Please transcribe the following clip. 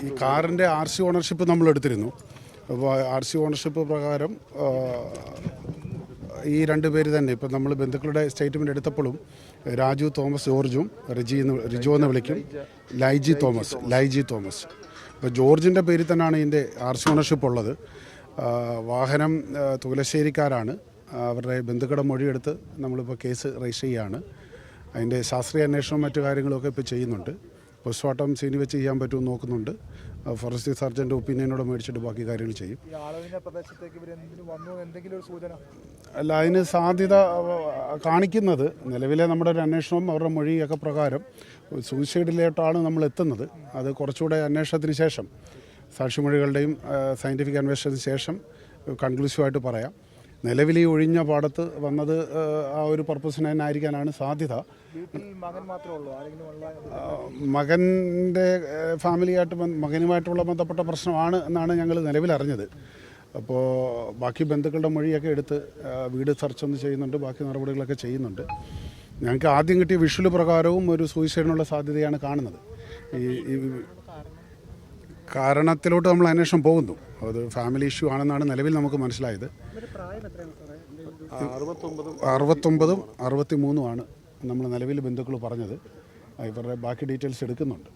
ഈ കാറിൻ്റെ RC ownership നമ്മൾ എടുത്തിരുന്നു. അപ്പോൾ RC ഓണർഷിപ്പ് പ്രകാരം ഈ രണ്ട് പേര് തന്നെ ഇപ്പം നമ്മൾ ബന്ധുക്കളുടെ സ്റ്റേറ്റ്മെൻറ്റ് എടുത്തപ്പോഴും രാജു തോമസ് ജോർജും റിജോ എന്ന് വിളിക്കും ലൈജി തോമസ്. അപ്പോൾ ജോർജിൻ്റെ പേരിൽ തന്നെയാണ് ഇതിൻ്റെ RC ഓണർഷിപ്പ് ഉള്ളത്. വാഹനം തുകലശ്ശേരിക്കാരാണ്. അവരുടെ ബന്ധുക്കളുടെ മൊഴിയെടുത്ത് നമ്മളിപ്പോൾ കേസ് രജിസ്റ്റർ ചെയ്യുകയാണ്. അതിൻ്റെ ശാസ്ത്രീയ അന്വേഷണവും മറ്റു കാര്യങ്ങളൊക്കെ ഇപ്പോൾ ചെയ്യുന്നുണ്ട്. പോസ്റ്റ്മോർട്ടം സീനി വെച്ച് ചെയ്യാൻ പറ്റുമെന്ന് നോക്കുന്നുണ്ട്. ഫോറൻസിക് സർജൻ്റെ ഒപ്പീനിയനോട് മേടിച്ചിട്ട് ബാക്കി കാര്യങ്ങൾ ചെയ്യും. അല്ല, അതിന് സാധ്യത കാണിക്കുന്നത് നിലവിലെ നമ്മുടെ ഒരു അന്വേഷണവും അവരുടെ മൊഴിയൊക്കെ പ്രകാരം സൂയിസൈഡിലോട്ടാണ് നമ്മൾ എത്തുന്നത്. അത് കുറച്ചുകൂടെ അന്വേഷണത്തിന് ശേഷം സാക്ഷിമൊഴികളുടെയും സയൻറ്റിഫിക് അന്വേഷണത്തിന് ശേഷം കൺക്ലൂസീവായിട്ട് പറയാം. നിലവിൽ ഈ ഒഴിഞ്ഞ പാടത്ത് വന്നത് ആ ഒരു പർപ്പസിന് തന്നെ ആയിരിക്കാനാണ് സാധ്യത. മകൻ്റെ മകനുമായിട്ടുള്ള ബന്ധപ്പെട്ട പ്രശ്നമാണ് എന്നാണ് ഞങ്ങൾ നിലവിൽ അറിഞ്ഞത്. അപ്പോൾ ബാക്കി ബന്ധുക്കളുടെ മൊഴിയൊക്കെ എടുത്ത് വീട് സെർച്ച് ഒന്ന് ചെയ്യുന്നുണ്ട്, ബാക്കി നടപടികളൊക്കെ ചെയ്യുന്നുണ്ട്. ഞങ്ങൾക്ക് ആദ്യം കിട്ടിയ വിഷ്വൽ പ്രകാരവും ഒരു സൂയിസൈഡിനുള്ള സാധ്യതയാണ് കാണുന്നത്. ഈ കാരണത്തിലോട്ട് നമ്മൾ അന്വേഷണം പോകുന്നു. അത് ഫാമിലി ഇഷ്യൂ ആണെന്നാണ് നിലവിൽ നമുക്ക് മനസ്സിലായത്. 69-63 നമ്മൾ നിലവിൽ ബന്ധുക്കൾ പറഞ്ഞത്. ഇവരുടെ ബാക്കി ഡീറ്റെയിൽസ് എടുക്കുന്നുണ്ട്.